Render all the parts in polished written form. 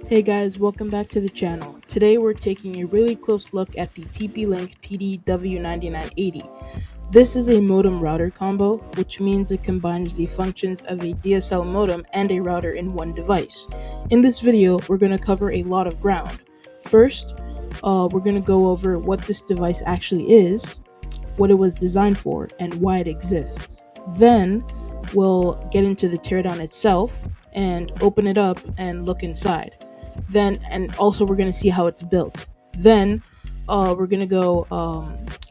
Hey guys, welcome back to the channel. Today we're taking a really close look at the TP-Link TD-W9980. This is a modem router combo, which means it combines the functions of a DSL modem and a router in one device. In this video, we're going to cover a lot of ground. First, we're going to go over what this device actually is, what it was designed for, and why it exists. Then, we'll get into the teardown itself and open it up and look inside. And also we're going to see how it's built. Then we're going to go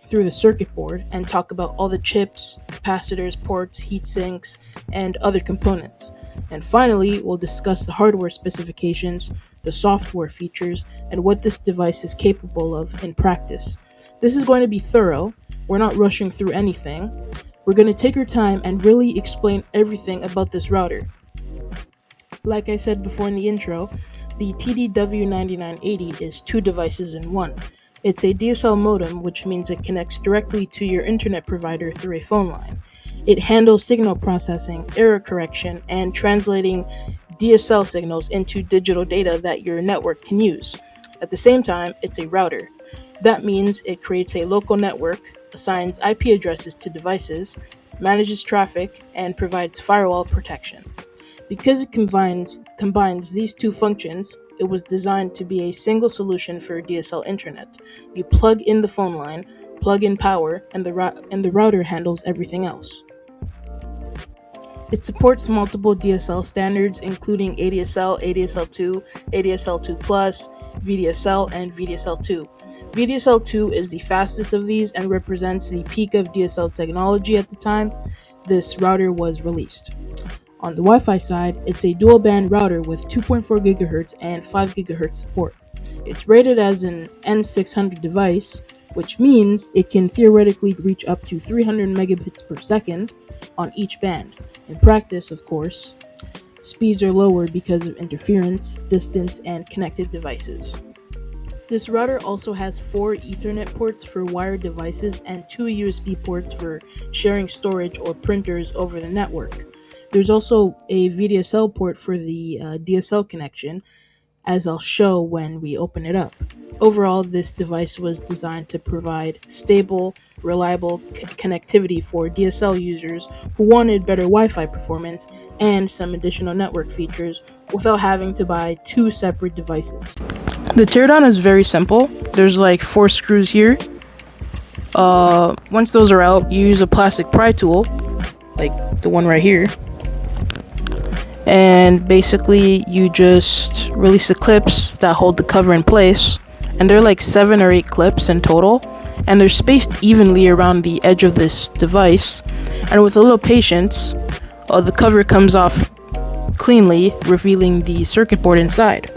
through the circuit board and talk about all the chips, capacitors, ports, heat sinks, and other components. And finally, we'll discuss the hardware specifications, the software features, and what this device is capable of in practice. This is going to be thorough. We're not rushing through anything. We're going to take our time and really explain everything about this router. Like I said before in the intro, the TD-W9980 is two devices in one. It's a DSL modem, which means it connects directly to your internet provider through a phone line. It handles signal processing, error correction, and translating DSL signals into digital data that your network can use. At the same time, it's a router. That means it creates a local network, assigns IP addresses to devices, manages traffic, and provides firewall protection. Because it combines these two functions, it was designed to be a single solution for DSL internet. You plug in the phone line, plug in power, and the router handles everything else. It supports multiple DSL standards, including ADSL, ADSL2, ADSL2+, VDSL, and VDSL2. VDSL2 is the fastest of these and represents the peak of DSL technology at the time this router was released. On the Wi-Fi side, it's a dual-band router with 2.4 GHz and 5 GHz support. It's rated as an N600 device, which means it can theoretically reach up to 300 megabits per second on each band. In practice, of course, speeds are lower because of interference, distance, and connected devices. This router also has 4 Ethernet ports for wired devices and 2 USB ports for sharing storage or printers over the network. There's also a VDSL port for the DSL connection, as I'll show when we open it up. Overall, this device was designed to provide stable, reliable connectivity for DSL users who wanted better Wi-Fi performance and some additional network features without having to buy 2 separate devices. The teardown is very simple. There's like 4 screws here. Once those are out, you use a plastic pry tool, like the one right here. And basically you just release the clips that hold the cover in place, and there are like 7 or 8 clips in total, and they're spaced evenly around the edge of this device, and with a little patience the cover comes off cleanly, revealing the circuit board inside.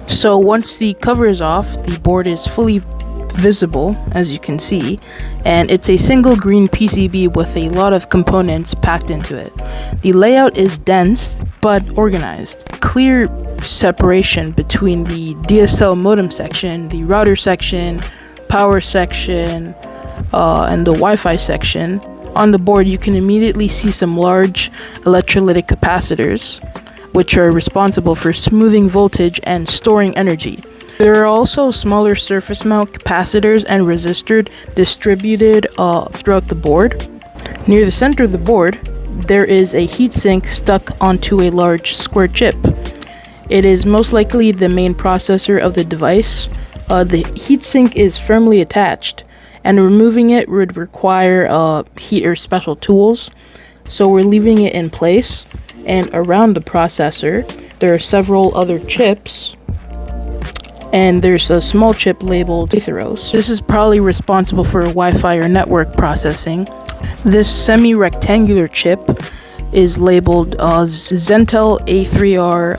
So once the cover is off, the board is fully visible, as you can see, and it's a single green PCB with a lot of components packed into it. The layout is dense but organized. Clear separation between the DSL modem section, the router section, power section, and the Wi-Fi section. On the board, you can immediately see some large electrolytic capacitors, which are responsible for smoothing voltage and storing energy. There are also smaller surface mount capacitors and resistors distributed throughout the board. Near the center of the board, there is a heatsink stuck onto a large square chip. It is most likely the main processor of the device. The heatsink is firmly attached, and removing it would require heat or special tools. So we're leaving it in place, and around the processor, there are several other chips, and there's a small chip labeled Atheros. This is probably responsible for Wi-Fi or network processing. This semi-rectangular chip is labeled Zentel A3R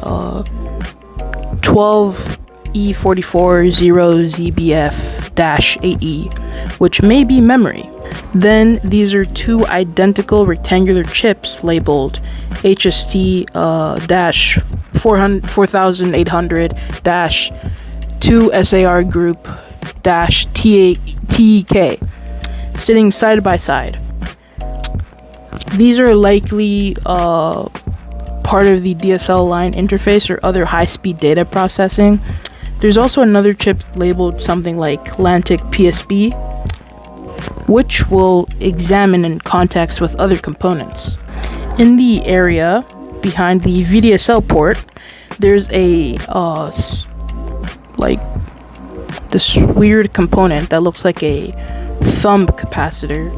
12E440ZBF-8E, which may be memory. Then these are two identical rectangular chips labeled HST4800-2SAR group TEK, sitting side by side. These are likely part of the DSL line interface or other high-speed data processing. There's also another chip labeled something like Lantic PSB, which we'll examine in context with other components. In the area behind the VDSL port, there's a this weird component that looks like a thumb capacitor,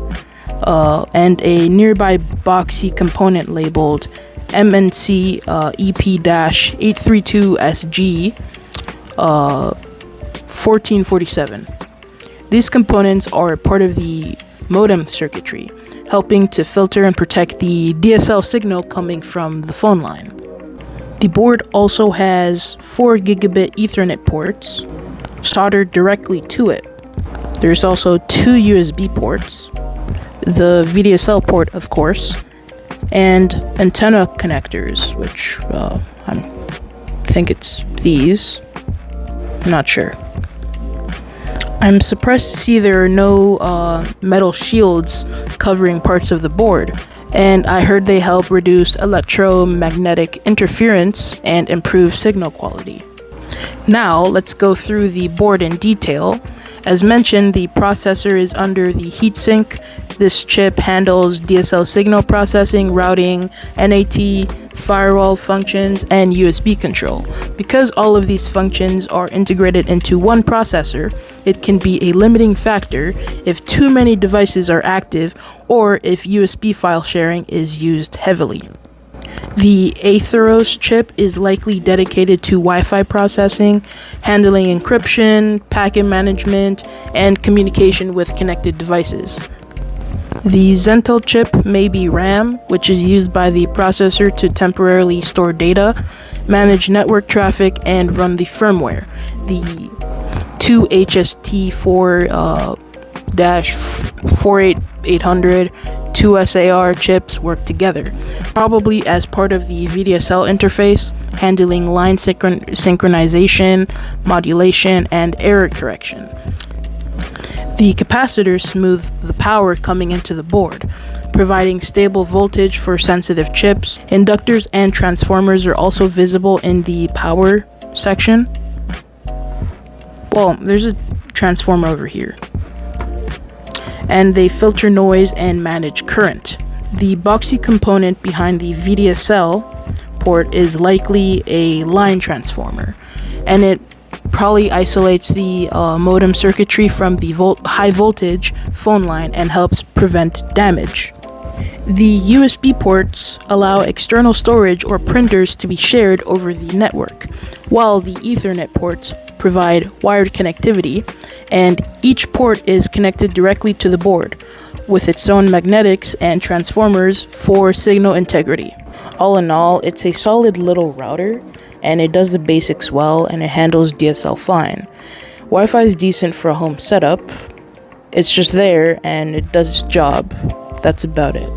and a nearby boxy component labeled MNC EP-832SG 1447. These components are part of the modem circuitry, helping to filter and protect the DSL signal coming from the phone line. The board also has 4 gigabit Ethernet ports soldered directly to it. There's also 2 USB ports, the VDSL port, of course, and antenna connectors, which I think it's these. I'm not sure. I'm surprised to see there are no metal shields covering parts of the board, and I heard they help reduce electromagnetic interference and improve signal quality. Now, let's go through the board in detail. As mentioned, the processor is under the heatsink. This chip handles DSL signal processing, routing, NAT, firewall functions, and USB control. Because all of these functions are integrated into one processor, it can be a limiting factor if too many devices are active or if USB file sharing is used heavily. The Atheros chip is likely dedicated to Wi-Fi processing, handling encryption, packet management, and communication with connected devices. The Zentel chip may be RAM, which is used by the processor to temporarily store data, manage network traffic, and run the firmware. The two HST4-48800 2SAR chips work together, probably as part of the VDSL interface, handling line synchronization, modulation, and error correction. The capacitors smooth the power coming into the board, providing stable voltage for sensitive chips. Inductors and transformers are also visible in the power section. Well, there's a transformer over here. And they filter noise and manage current. The boxy component behind the VDSL port is likely a line transformer, and it probably isolates the modem circuitry from the high voltage phone line and helps prevent damage. The USB ports allow external storage or printers to be shared over the network, while the Ethernet ports provide wired connectivity, and each port is connected directly to the board with its own magnetics and transformers for signal integrity. All in all, it's a solid little router, and it does the basics well, and it handles DSL fine. Wi-Fi is decent for a home setup. It's just there, and it does its job. That's about it.